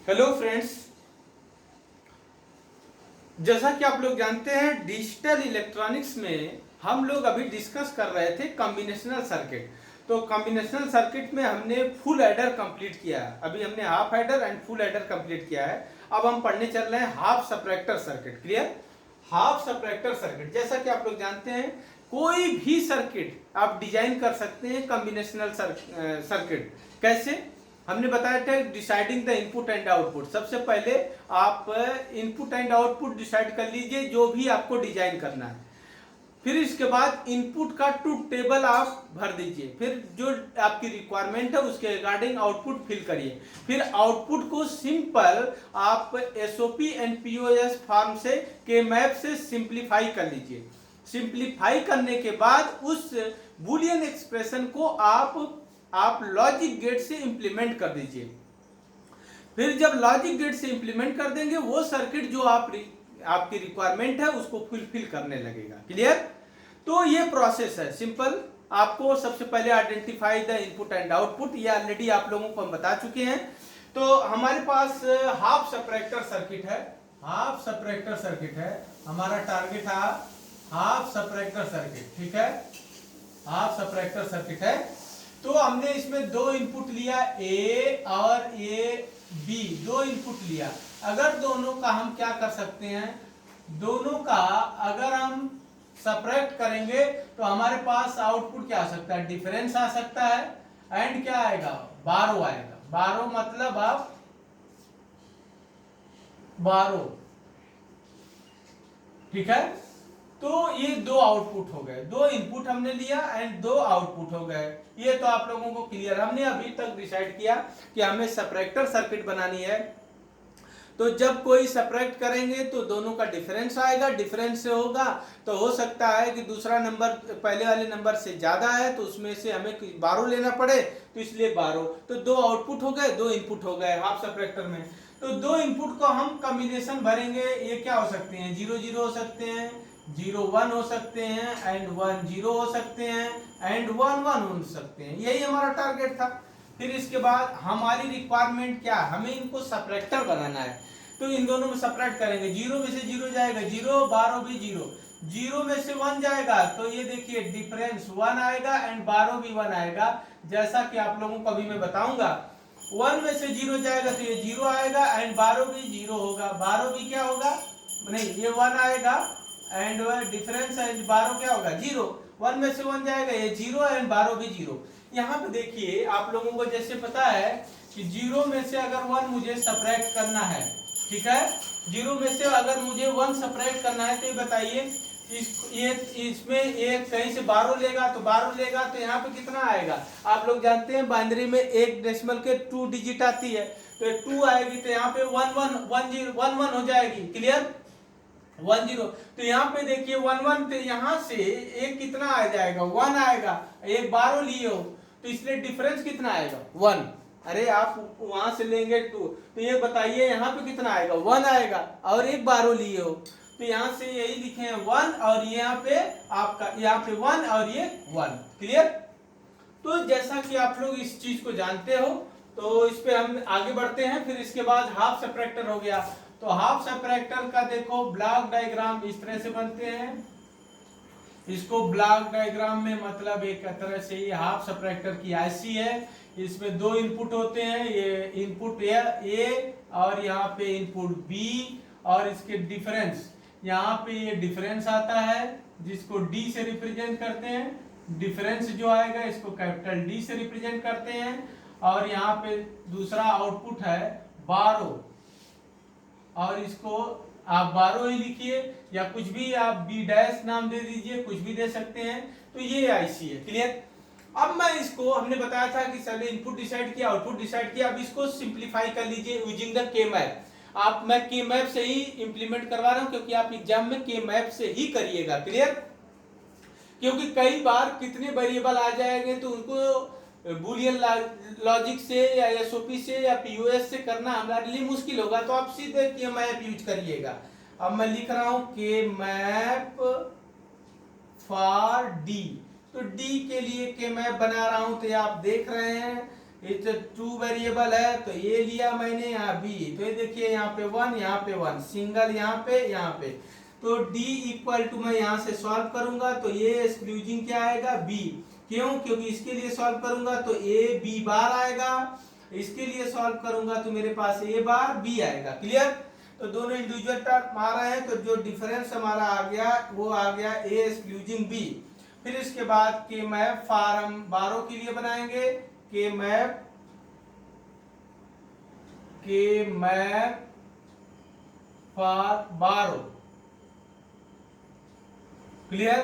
Hello friends, जैसा कि आप लोग जानते हैं डिजिटल इलेक्ट्रॉनिक्स में हम लोग अभी डिस्कस कर रहे थे कॉम्बिनेशनल सर्किट। तो कॉम्बिनेशनल सर्किट में हमने फुल एडर कंप्लीट किया है। अभी हमने half adder and full adder complete किया है। अब हम पढ़ने चल रहे हैं half subtractor circuit. Clear? Half subtractor circuit, जैसा कि आप लोग जानते हैं कोई भी सर्किट आप डिजाइन कर सकते हैं कॉम्बिनेशनल सर्किट। कैसे? हमने बताया था deciding the input and output. सबसे पहले आप इनपुट एंड आउटपुट डिसाइड कर लीजिए जो भी आपको डिजाइन करना है। फिर इसके बाद इनपुट का ट्रूथ टेबल आप भर दीजिए। फिर जो आपकी रिक्वायरमेंट है उसके रिगार्डिंग आउटपुट फिल करिए। फिर आउटपुट को सिंपल आप एसओपी एंड पीओएस फॉर्म से के मैप से सिंप्लीफाई कर लीजिए। सिंप्लीफाई करने के बाद उस बूलियन एक्सप्रेशन को आप लॉजिक गेट से इंप्लीमेंट कर दीजिए। फिर जब लॉजिक गेट से इंप्लीमेंट कर देंगे वो सर्किट जो आपकी रिक्वायरमेंट है उसको फुलफिल करने लगेगा। क्लियर? तो ये प्रोसेस है सिंपल। आपको सबसे पहले identify the input and output, ये ऑलरेडी आप लोगों को हम बता चुके हैं। तो हमारे पास हाफ सबट्रैक्टर सर्किट है। हाफ सबट्रैक्टर सर्किट है, हमारा टारगेट है हाफ सबट्रैक्टर सर्किट। ठीक है, हाफ सबट्रैक्टर सर्किट है। तो हमने इसमें दो इनपुट लिया, ए और ए बी, दो इनपुट लिया। अगर दोनों का हम क्या कर सकते हैं, दोनों का अगर हम सब्ट्रैक्ट करेंगे तो हमारे पास आउटपुट क्या आ सकता है, डिफरेंस आ सकता है। एंड क्या आएगा, 12 आएगा। 12 मतलब आप 12। ठीक है, तो ये दो आउटपुट हो गए, दो इनपुट हमने लिया एंड दो आउटपुट हो गए। ये तो आप लोगों को क्लियर। हमने अभी तक डिसाइड किया कि हमें सबट्रैक्टर सर्किट बनानी है। तो जब कोई सबट्रैक्ट करेंगे तो दोनों का डिफरेंस आएगा। डिफरेंस से होगा तो हो सकता है कि दूसरा नंबर पहले वाले नंबर से ज्यादा है तो उसमें से हमें 12 लेना पड़े, तो इसलिए 12। तो दो आउटपुट हो गए, दो इनपुट हो गए हाफ सबट्रैक्टर में। तो दो इनपुट को हम कॉम्बिनेशन भरेंगे। ये क्या हो सकते हैं, 0 0 हो सकते हैं, 0 1 हो सकते हैं, एंड 1 0 हो सकते हैं, एंड 1 1 हो सकते हैं। यही हमारा टारगेट था। फिर इसके बाद हमारी रिक्वायरमेंट क्या है, हमें इनको सबट्रैक्टर बनाना है। तो इन दोनों में सबट्रैक्ट करेंगे। 0 में से 0 जाएगा 0, 12 भी 0। 0 में से 1 जाएगा तो ये देखिए डिफरेंस 1 आएगा एंड 12 भी 1 आएगा। जैसा कि आप लोगों को अभी मैं बताऊंगा, 1 में से 0 जाएगा तो ये 0 आएगा एंड 12 भी 0 होगा। 12 भी क्या होगा, नहीं ये 1 आएगा एंड डिफरेंस एंड 12 क्या होगा, 0। 1 में से 1 जाएगा, ये 0 एंड 12 भी 0। यहाँ पे देखिए आप लोगों को जैसे पता है कि 0 में से अगर 1 मुझे सबट्रैक्ट करना है, ठीक है, 0 में से अगर मुझे 1 सबट्रैक्ट करना है तो ये बताइए इसमें एक कहीं से 12 लेगा तो 12 लेगा तो यहाँ पे कितना आएगा। आप लोग जानते हैं बाइनरी में एक डेसिमल के 2 डिजिट आती है, तो 2 आएगी तो यहाँ पे 1 1 1 0 1 1 हो जाएगी। क्लियर? 1 0। तो यहाँ पे देखिए 1 1, तो यहाँ से एक कितना आ जाएगा, 1 आएगा। एक 12 लिए हो तो इसलिए डिफरेंस कितना आएगा, 1। अरे आप वहां से लेंगे 2, तो ये बताइए यहाँ पे कितना आएगा, 1 आएगा। और एक 12 लिए हो तो यहाँ से यही लिखे हैं 1, और यहाँ पे आपका यहाँ पे 1 और ये 1। क्लियर? तो जैसा कि आप लोग इस चीज को जानते हो तो इस पे हम आगे बढ़ते हैं। फिर इसके बाद हाफ सबट्रैक्टर हो गया। तो हाफ सबट्रैक्टर का देखो ब्लॉक डायग्राम इस तरह से बनते हैं। इसको ब्लॉक डायग्राम में मतलब एक तरह से ये हाफ सबट्रैक्टर की आईसी है। इसमें दो इनपुट होते हैं, ये इनपुट ए और यहाँ पे इनपुट बी, और इसके डिफरेंस यहाँ पे ये डिफरेंस आता है जिसको डी से रिप्रेजेंट करते हैं। डिफरेंस जो आएगा इसको कैपिटल डी से रिप्रेजेंट करते हैं। और यहाँ पे दूसरा आउटपुट है 12, और इसको आप 12 ही लिखिए या कुछ भी आप बी डैश नाम दे दीजिए, कुछ भी दे सकते हैं। तो ये आईसी है। क्लियर? अब मैं इसको, हमने बताया था कि पहले इनपुट डिसाइड किया, आउटपुट डिसाइड किया। अब इसको सिंप्लीफाई कर लीजिए यूजिंग द के मैप। मैं के मैप से ही इंप्लीमेंट करवा रहा हूं क्योंकि आप एग्जाम में के मैप से ही करिएगा। क्लियर? क्योंकि कई बार कितने वेरिएबल आ जाएंगे तो उनको बूलियन लॉजिक से या एसओपी से या पीओएस से करना हमारे लिए मुश्किल होगा, तो आप सीधे के मैप यूज करिएगा। अब मैं लिख रहा हूं के मैप फॉर डी। तो डी के लिए के मैप बना रहा हूं, तो आप देख रहे हैं इस टू वेरिएबल है तो ए लिया मैंने, यहाँ बी, तो ये देखिए यहाँ पे 1, यहाँ पे 1, सिंगल यहाँ पे, तो d इक्वल टू मैं यहाँ से सॉल्व करूंगा तो ये एक्सक्लूजिंग क्या आएगा, b। क्यों? क्योंकि इसके लिए सॉल्व करूंगा तो a b बार आएगा, इसके लिए सॉल्व करूंगा तो मेरे पास a बार b आएगा। क्लियर? तो दोनों इंडिविजुअल टर्म आ रहे हैं, तो जो डिफरेंस हमारा आ गया वो आ गया a एक्सक्लूजिंग b। फिर इसके बाद के मैप फॉर हम बारो के लिए बनाएंगे, के मैप फॉर बारो। क्लियर?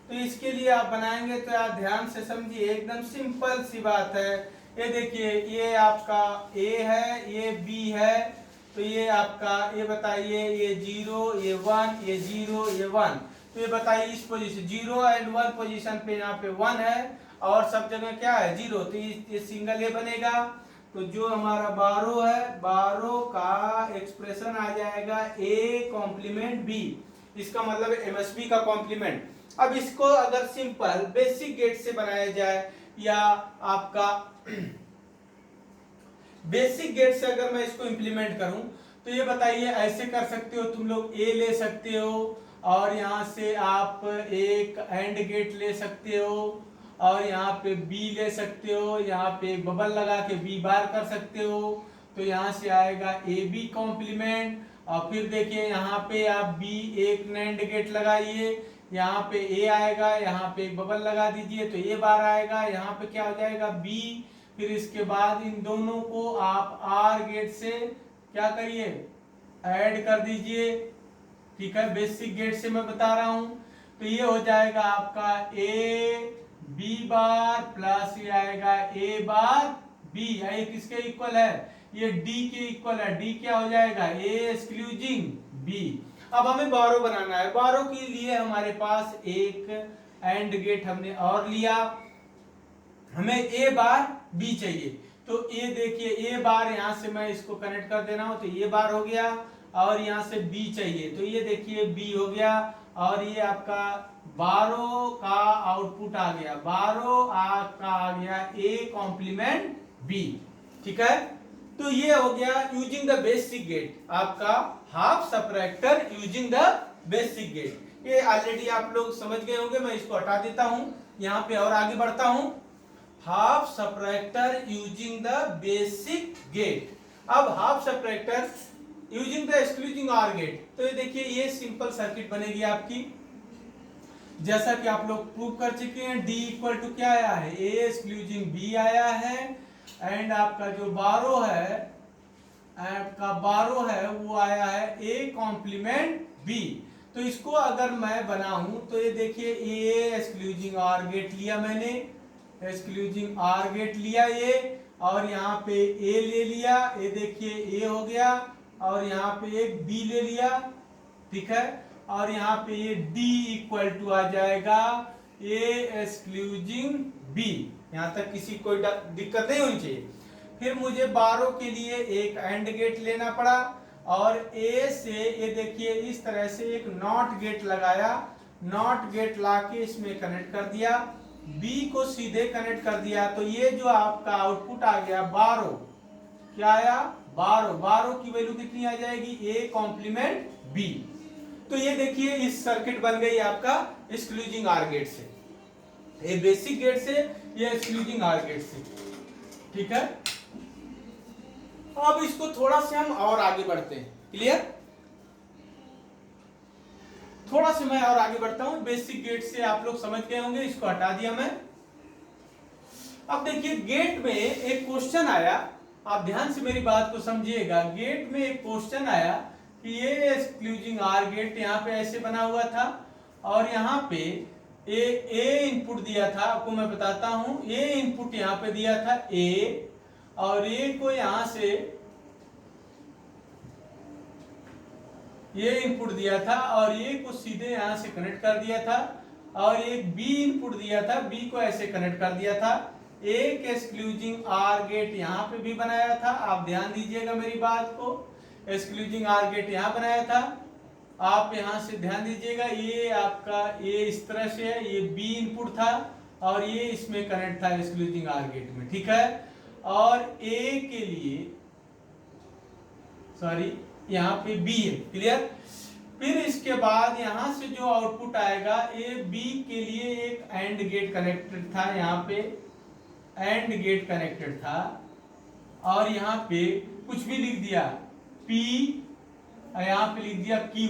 तो इसके लिए आप बनाएंगे तो आप ध्यान से समझिए, एकदम सिंपल सी बात है। ये देखिए, ये आपका a है, ये b है, तो ये आपका, ये बताइए, ये 0, ये 1, ये 0, ये 1, तो ये बताइए इस पोजीशन 0 एंड 1 पोजीशन पे यहाँ पे 1 है और सब जगह क्या है 0, तो ये सिंगल ए बनेगा। तो जो हमारा बारो है, बारो का एक्सप्रेशन आ जाएगा a कॉम्प्लीमेंट b, इसका मतलब एमएसबी का कॉम्प्लीमेंट। अब इसको अगर सिंपल बेसिक गेट से बनाया जाए या आपका बेसिक गेट से अगर मैं इसको इंप्लीमेंट करूं तो ये बताइए, ऐसे कर सकते हो तुम लोग, ए ले सकते हो और यहां से आप एक एंड गेट ले सकते हो और यहाँ पे बी ले सकते हो, यहाँ पे एक बबल लगा के बी बार कर सकते हो, तो यहाँ से आएगा ए बी कॉम्प्लीमेंट। और फिर देखिए यहाँ पे आप बी एक नैंड गेट लगाइए, यहाँ पे ए आएगा, यहाँ पे एक बबल लगा दीजिए तो ए बार आएगा, यहाँ पे क्या हो जाएगा बी। फिर इसके बाद इन दोनों को आप आर गेट से क्या करिए, ऐड कर दीजिए। ठीक है, बेसिक गेट से मैं बता रहा हूं, तो ये हो जाएगा आपका ए बी बार प्लस ये आएगा ए बार बी, ये किसके इक्वल है, ये डी के इक्वल है। डी क्या हो जाएगा, ए एक्सक्लूजिंग बी। अब हमें बारो बनाना है, बारो के लिए हमारे पास एक एंड गेट हमने और लिया, हमें ए बार बी चाहिए, तो ये देखिए ए बार यहाँ से मैं इसको कनेक्ट कर दे रहा हूं तो ये बार हो गया और यहाँ से बी चाहिए तो ये देखिए बी हो गया और ये आपका बारो का आउटपुट आ गया, बारो का आ गया ए कॉम्प्लीमेंट बी। ठीक है, तो ये हो गया यूजिंग द बेसिक गेट, आपका half subtractor using the basic gate. ये ऑलरेडी आप लोग समझ गए होंगे, मैं इसको हटा देता हूं यहाँ पे और आगे बढ़ता हूं। Half subtractor using the basic gate. अब half subtractor using the exclusive OR gate, तो ये देखिए ये सिंपल सर्किट बनेगी आपकी, जैसा कि आप लोग प्रूव कर चुके हैं। D इक्वल टू क्या आया है, A एक्सक्लूजिंग B आया है एंड आपका जो बारो है, आपका बारो है वो आया है A कॉम्प्लीमेंट B। तो इसको अगर मैं बनाऊं तो ये देखिए A एक्सक्लूजिंग आर गेट लिया मैंने, एक्सक्लूजिंग आर गेट लिया ये, और यहाँ पे A ले लिया, ये देखिए A हो गया और यहाँ पे एक B ले लिया। ठीक है, और यहाँ पे ये D इक्वल टू आ जाएगा A एक्सक्लूजिंग B। यहाँ तक किसी कोई दिक्कत नहीं होनी चाहिए। फिर मुझे बारो के लिए एक एंड गेट लेना पड़ा और A से ये देखिए इस तरह से एक नॉट गेट लगाया, नॉट गेट लाके इसमें कनेक्ट कर दिया, B को सीधे कनेक्ट कर दिया, तो ये जो आपका आउटपुट आ गया बारो, क्या आया बारो, बारो की वैल्यू कितनी आ जाएगी, A कॉम्प्लीमेंट B। तो ये देखिए इस सर्किट बन गई आपका एक्सक्लूजिंग आर गेट से, ये बेसिक गेट से, ये एक्सक्लूजिंग आर गेट से। ठीक है, अब इसको थोड़ा से हम और आगे बढ़ते हैं। क्लियर? थोड़ा से मैं और आगे बढ़ता हूं, बेसिक गेट से आप लोग समझ गए होंगे, इसको हटा दिया मैं। अब देखिए गेट में एक क्वेश्चन आया, आप ध्यान से मेरी बात को समझिएगा। गेट में एक क्वेश्चन आया कि ये एक्सक्लूजिंग आर गेट यहाँ पे ऐसे बना हुआ था और यहाँ पे ए इनपुट दिया था, आपको मैं बताता हूं, ए इनपुट यहाँ पे दिया था ए, और ए को यहाँ से ये इनपुट दिया था और ए को सीधे यहाँ से कनेक्ट कर दिया था, और एक बी इनपुट दिया था, बी को ऐसे कनेक्ट कर दिया था। एक एक्सक्लूजिंग आर गेट यहाँ पे भी बनाया था, आप ध्यान दीजिएगा मेरी बात को, एक्सक्लूजिंग आर गेट यहाँ बनाया था, आप यहाँ से ध्यान दीजिएगा, ये आपका ये इस तरह से है, ये बी इनपुट था और ये इसमें कनेक्ट था एक्सक्लूजिंग आर गेट में। ठीक है, और ए के लिए सॉरी यहाँ पे बी है, क्लियर। फिर इसके बाद यहां से जो आउटपुट आएगा ए बी के लिए एक एंड गेट कनेक्टेड था, यहाँ पे एंड गेट कनेक्टेड था, और यहाँ पे कुछ भी लिख दिया P, यहाँ पे लिख दिया Q,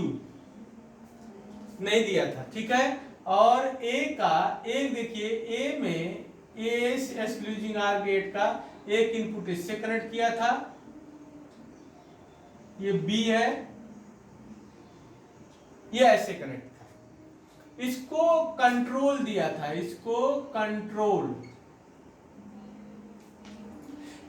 नहीं दिया था, ठीक है। और A का एक देखिए A में एक्सक्लूजिंग आर गेट का एक इनपुट इससे कनेक्ट किया था, ये B है, ये ऐसे कनेक्ट था, इसको कंट्रोल दिया था, इसको कंट्रोल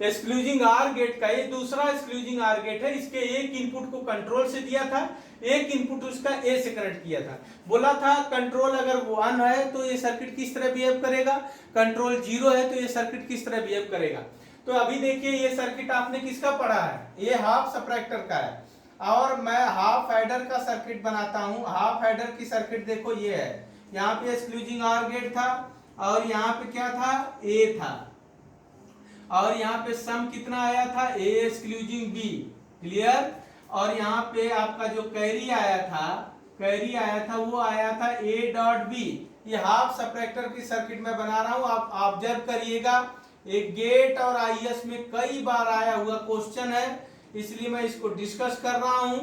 एक्सक्लूजिंग आर गेट का, ये दूसरा एक्सक्लूजिंग आर गेट है, इसके एक इनपुट को कंट्रोल से दिया था, एक इनपुट उसका ए से कनेक्ट किया था। बोला था कंट्रोल अगर 1 है तो ये सर्किट किस तरह बिहेव करेगा, कंट्रोल 0 है तो ये सर्किट किस तरह बिहेव करेगा। तो अभी देखिए ये सर्किट आपने किसका पढ़ा है, ये हाफ सप्रेक्टर का है, और मैं हाफ एडर का सर्किट बनाता हूं। हाफ एडर की सर्किट देखो ये है, यहाँ पे एक्सक्लूजिंग आर गेट था, और यहाँ पे क्या था, ए था, और यहाँ पे सम कितना आया था, ए एक्सक्लूजिंग बी, क्लियर। और यहाँ पे आपका जो कैरी आया था वो आया था ए डॉट बी। ये हाफ सप्रेक्टर की सर्किट में बना रहा हूं, आप ऑब्जर्व करिएगा, एक गेट और आईएस में कई बार आया हुआ क्वेश्चन है, इसलिए मैं इसको डिस्कस कर रहा हूं।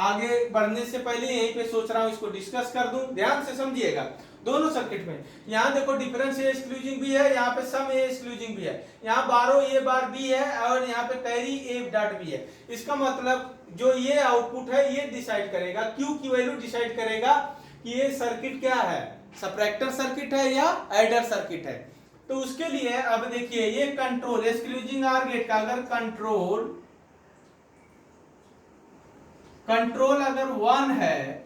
आगे बढ़ने से पहले यहीं पे सोच रहा हूं इसको डिस्कस कर दूं, ध्यान से समझिएगा। दोनों सर्किट में यहाँ देखो डिफरेंस ए एक्सक्लूजिंग भी है, यहाँ पे सम ए एक्सक्लूजिंग भी है, यहाँ बारो ए बार बी है, और यहाँ पे कैरी ए डॉट बी है। इसका मतलब जो ये आउटपुट है ये डिसाइड करेगा, क्यू की वैल्यू डिसाइड करेगा कि ये सर्किट क्या है, सप्रेक्टर सर्किट है या एडर सर्किट है। तो उसके लिए अब देखिए ये कंट्रोल एक्सक्लूजिंग आर गेट का अगर कंट्रोल अगर 1 है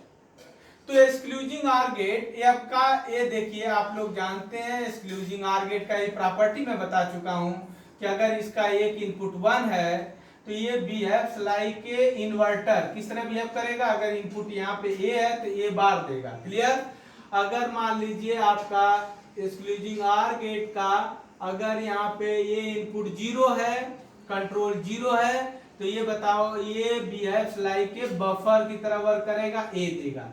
तो एक्सक्लूजिंग आर गेट ये आपका, ये देखिए आप लोग जानते हैं एक्सक्लूजिंग आर गेट का ये प्रॉपर्टी मैं बता चुका हूं कि अगर इसका एक इनपुट 1 है तो ये बिहेव्स लाइक ए इन्वर्टर। किस तरह बिहेव करेगा, अगर इनपुट यहाँ पे ए है तो ए बार देगा, क्लियर। अगर मान लीजिए आपका एक्सक्लूजिंग आर गेट का अगर यहाँ पे ये इनपुट 0 है, कंट्रोल 0 है, तो ये बताओ ये बिहेव्स लाइक ए बफर की तरह वर्क करेगा, ए देगा।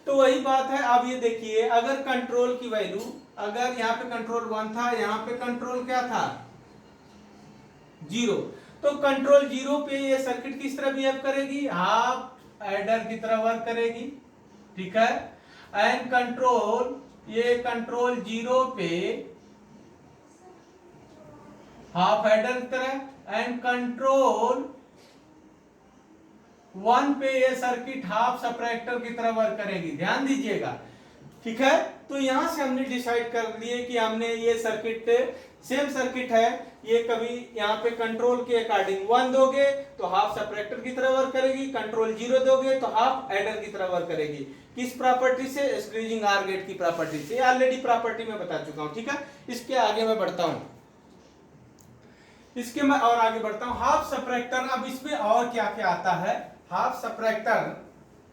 तो वही बात है। अब ये देखिए अगर कंट्रोल की वैल्यू, अगर यहाँ पे कंट्रोल 1 था, यहाँ पे कंट्रोल क्या था, 0, तो कंट्रोल 0 पे ये सर्किट किस तरह बिहेव करेगी, हाफ एडर की तरह वर्क करेगी, ठीक है। एंड कंट्रोल, ये कंट्रोल 0 पे हाफ एडर की तरह, एंड कंट्रोल 1 पे ये सर्किट हाफ सप्रेक्टर की तरह वर्क करेगी, ध्यान दीजिएगा, ठीक है। तो यहां से हमने डिसाइड कर लिए कि हमने ये सर्किट सेम सर्किट है, ये कभी यहाँ पे कंट्रोल के अकॉर्डिंग 1 दोगे तो हाफ सप्रेक्टर की तरह वर्क करेगी, कंट्रोल 0 दोगे तो हाफ एडर की तरह वर्क करेगी। किस प्रॉपर्टी से, एक्सक्लूजिंग आर गेट की प्रॉपर्टी से, ऑलरेडी प्रॉपर्टी में बता चुका हूं, ठीक है। इसके आगे मैं बढ़ता हूं, इसके मैं और आगे बढ़ता हूं। हाफ सप्रेक्टर, अब इसमें और क्या क्या आता है हाफ सप्रेक्टर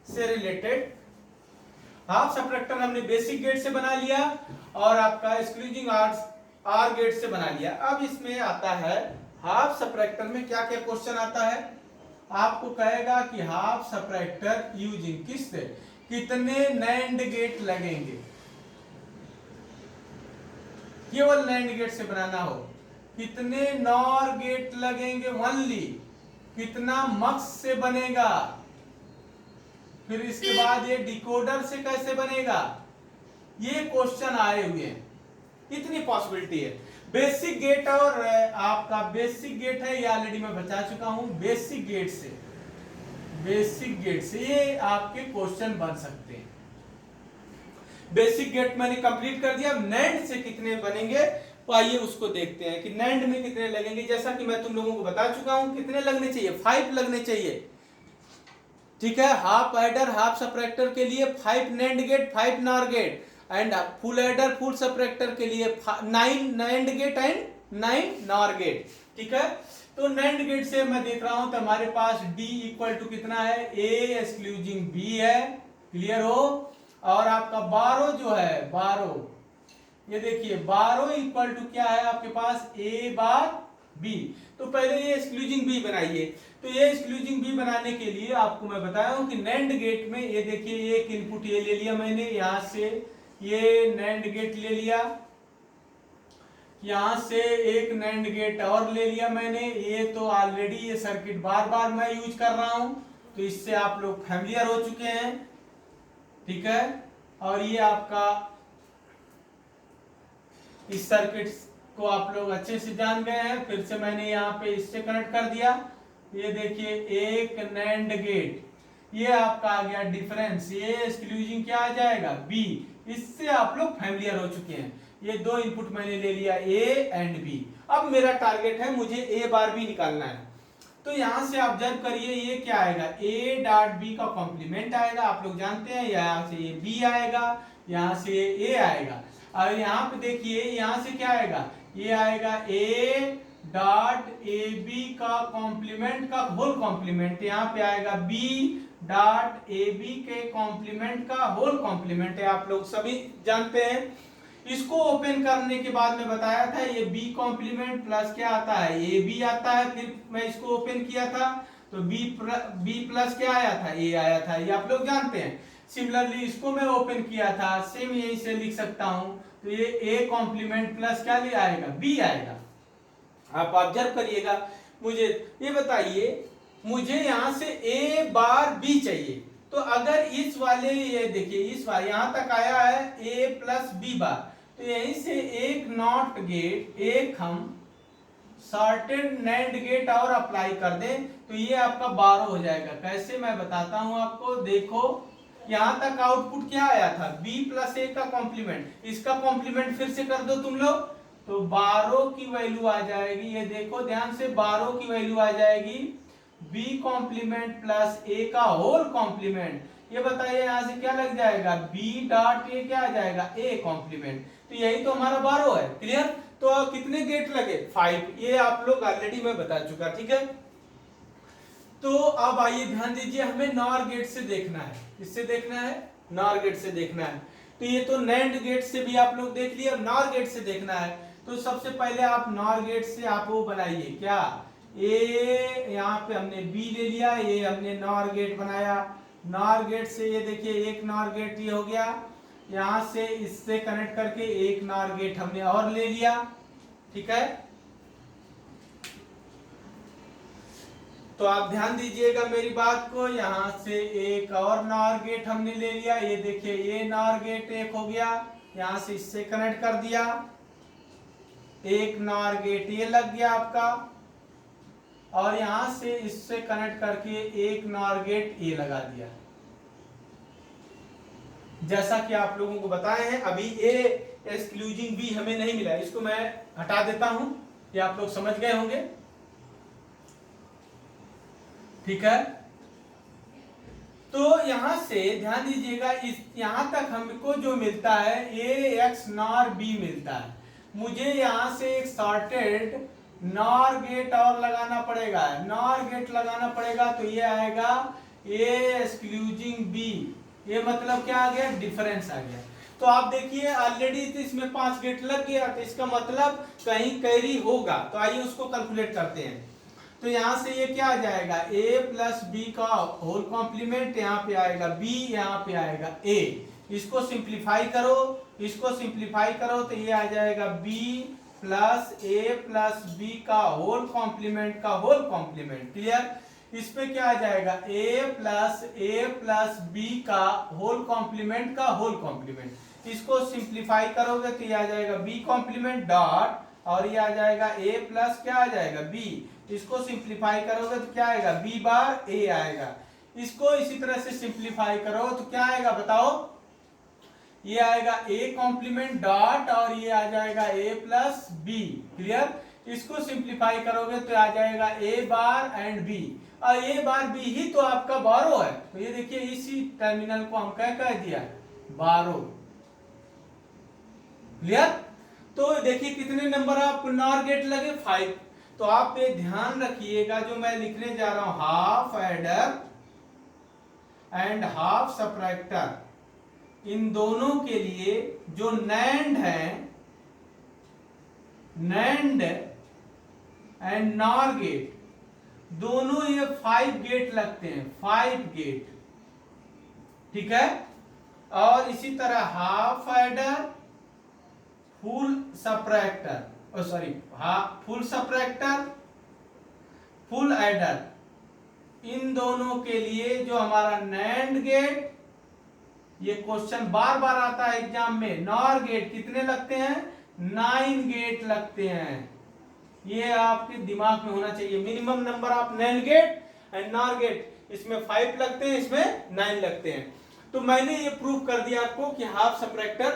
से रिलेटेड। हाफ सप्रेक्टर हमने बेसिक गेट से बना लिया और आपका एक्सक्लूजिंग आर गेट से बना लिया। अब इसमें आता है हाफ सप्रेक्टर में क्या क्या क्वेश्चन आता है, आपको कहेगा कि हाफ सप्रेक्टर यूजिंग किस से, कितने नैंड गेट लगेंगे, केवल नैंड गेट से बनाना हो, कितने नॉर गेट लगेंगे ओनली, कितना मक्स से बनेगा, फिर इसके बाद ये डिकोडर से कैसे बनेगा, ये क्वेश्चन आए हुए हैं, इतनी पॉसिबिलिटी है। बेसिक गेट और आपका बेसिक गेट है ये ऑलरेडी मैं बता चुका हूं, बेसिक गेट से ये आपके क्वेश्चन बन सकते हैं। बेसिक गेट मैंने कंप्लीट कर दिया। नैंड से कितने बनेंगे तो आइए उसको देखते हैं कि नैंड में कितने लगेंगे। जैसा कि मैं तुम लोगों को बता चुका हूं कितने लगने चाहिए, 5 लगने चाहिए, ठीक है। हाफ एडर हाफ सप्रेक्टर के लिए 5 NAND gate 5 NOR gate, and full adder full subtractor के लिए 9 NAND gate and 9 NOR gate, ठीक है। तो नैंड गेट से मैं देख रहा हूं तो हमारे पास D इक्वल टू कितना है, A एक्सक्लूजिंग B है, क्लियर हो। और आपका 12 जो है 12, ये देखिए 12 इक्वल टू क्या है आपके पास, A बार बी। तो पहले ये एक्सक्लूजिंग बी बनाइए। तो ये एक्सक्लूजिंग बी बनाने के लिए आपको मैं बताया हूं कि नैंड गेट में ये देखिए एक इनपुट ये ले लिया मैंने, यहां से ये नैंड गेट ले लिया, यहां से एक नैंड गेट और ले लिया मैंने। ये तो ऑलरेडी ये सर्किट बार बार मैं यूज कर रहा हूं, तो इससे आप लोग फैमिलियर हो चुके हैं, ठीक है। और ये आपका इस सर्किट को आप लोग अच्छे से जान गए हैं। फिर से मैंने यहाँ पे इससे कनेक्ट कर दिया। ये देखिए एक नैंड गेट, ये आपका आ गया डिफरेंस, ये एक्सक्लूजिंग क्या आ जाएगा बी। इससे आप लोग फैमिलियर हो चुके हैं। ये दो इनपुट मैंने ले लिया ए एंड बी। अब मेरा टारगेट है मुझे ए बार बी निकालना है। तो यहां से ऑब्जर्व करिए ये क्या आएगा, ए डॉट बी का कॉम्प्लीमेंट आएगा, आप लोग जानते हैं। यहाँ से ये बी आएगा, यहाँ से ये ए आएगा। और यहाँ पे देखिए यहाँ से क्या आएगा, ये आएगा ए डॉट ए बी का कॉम्प्लीमेंट का होल कॉम्प्लीमेंट, यहाँ पे आएगा बी डॉट ए बी के कॉम्प्लीमेंट का होल कॉम्प्लीमेंट है, आप लोग सभी जानते हैं। इसको ओपन करने के बाद में बताया था ये बी कॉम्प्लीमेंट प्लस क्या आता है, ए बी आता है। फिर मैं इसको ओपन किया था तो बी प्लस क्या आया था, ए आया था, ये आप लोग जानते हैं। सिमिलरली इसको मैं ओपन किया था, सेम यही से लिख सकता हूं, तो ये ए कॉम्प्लीमेंट प्लस क्या ले आएगा, बी आएगा। आप ऑब्जर्व करिएगा। मुझे ये बताइए, मुझे यहां से ए बार बी चाहिए, तो अगर इस वाले ये देखिए इस वाले यहां तक आया है ए प्लस बी बार, तो यहीं से एक नॉट गेट, एक हम सॉर्टेड नैंड गेट और अप्लाई कर दें तो ये आपका 12 हो जाएगा। कैसे मैं बताता हूं आपको, देखो यहां तक आउटपुट क्या आया था, b प्लस ए का कॉम्प्लीमेंट, इसका कॉम्प्लीमेंट फिर से कर दो तुम लोग, तो 12 की वैल्यू आ जाएगी। ये देखो ध्यान से, 12 की वैल्यू आ जाएगी b कॉम्प्लीमेंट प्लस a का होल कॉम्प्लीमेंट। ये बताइए यहां से क्या लग जाएगा, b डॉट a क्या आ जाएगा, a कॉम्प्लीमेंट। तो यही तो हमारा 12 है। क्लियर। तो कितने गेट लगे, 5। ये आप लोग ऑलरेडी मैं बता चुका, ठीक है। तो अब आइए ध्यान दीजिए, हमें नॉर गेट से देखना है। किससे देखना है, नॉर गेट से देखना है। तो ये तो नैंड गेट से भी आप लोग देख लिए, नॉर गेट से देखना है। तो सबसे पहले आप नॉर गेट से आप वो बनाइए क्या, ए यहाँ पे हमने बी ले लिया, ये हमने नॉर गेट बनाया। नॉर गेट से ये देखिए एक नॉर गेट ये हो गया, यहां से इससे कनेक्ट करके एक नॉर गेट हमने और ले लिया, ठीक है। तो आप ध्यान दीजिएगा मेरी बात को, यहां से एक और नॉर गेट हमने ले लिया, ये देखिए ये नॉर गेट एक हो गया, यहां से इससे कनेक्ट कर दिया, एक नॉर गेट ये लग गया आपका, और यहां से इससे कनेक्ट करके एक नॉर गेट ये लगा दिया। जैसा कि आप लोगों को बताए हैं, अभी ए एक्सक्लूजिंग बी हमें नहीं मिला, इसको मैं हटा देता हूं, ये आप लोग समझ गए होंगे, ठीक है। तो यहां से ध्यान दीजिएगा, इस यहां तक हमको जो मिलता है ए एक्स नॉर बी मिलता है। मुझे यहां से एक सॉर्टेड नॉर गेट और लगाना पड़ेगा, नॉर गेट लगाना पड़ेगा, तो ये आएगा ए एक्सक्लूजिंग बी। ये मतलब क्या आ गया, डिफरेंस आ गया। तो आप देखिए ऑलरेडी तो इसमें 5 गेट लग गया, तो इसका मतलब कहीं कैरी होगा। तो आइए उसको कैलकुलेट करते हैं। तो यहां से ये क्या आ जाएगा, a प्लस बी का होल कॉम्प्लीमेंट, यहाँ पे आएगा b, यहाँ पे आएगा a। इसको सिंप्लीफाई करो, इसको सिंप्लीफाई करो, तो ये आ जाएगा b plus a plus b का होल कॉम्प्लीमेंट का होल कॉम्प्लीमेंट। क्लियर। इस पे क्या आ जाएगा, a प्लस b का होल कॉम्प्लीमेंट का होल कॉम्प्लीमेंट। इसको सिंप्लीफाई करोगे तो ये आ जाएगा b कॉम्प्लीमेंट डॉट, और ये आ जाएगा a प्लस क्या आ जाएगा b। इसको सिंप्लीफाई करोगे तो क्या आएगा, b बार a आएगा। इसको इसी तरह से सिंप्लीफाई करो तो क्या आएगा बताओ, ये आएगा a कॉम्प्लीमेंट डॉट, और ये आ जाएगा a प्लस b। क्लियर। इसको सिंप्लीफाई करोगे तो आ जाएगा a बार एंड b, और a बार b ही तो आपका 12 है। तो ये देखिए इसी टर्मिनल को हम क्या कह दिया, 12। क्लियर। तो देखिए कितने नंबर आप नॉर गेट लगे, 5। तो आप ये ध्यान रखिएगा, जो मैं लिखने जा रहा हूं, half adder and half subtractor, इन दोनों के लिए जो नैंड है, नैंड एंड नॉर गेट, दोनों ये 5 गेट लगते हैं, 5 गेट, ठीक है। और इसी तरह half adder, full subtractor, sorry full subtractor, full adder, इन दोनों के लिए जो हमारा नैंड गेट, ये क्वेश्चन बार बार आता है एग्जाम में, नॉर गेट कितने लगते हैं, 9 गेट लगते हैं। ये आपके दिमाग में होना चाहिए, minimum number of NAND gate and NOR gate, इसमें 5 लगते हैं, इसमें 9 लगते हैं। तो मैंने ये प्रूव कर दिया आपको कि हाफ सब्ट्रैक्टर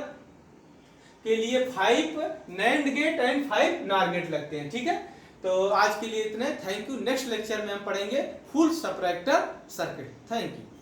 के लिए 5 NAND gate and 5 NOR gate लगते हैं, ठीक है। तो आज के लिए इतने, थैंक यू। नेक्स्ट लेक्चर में हम पढ़ेंगे full subtractor circuit. Thank you.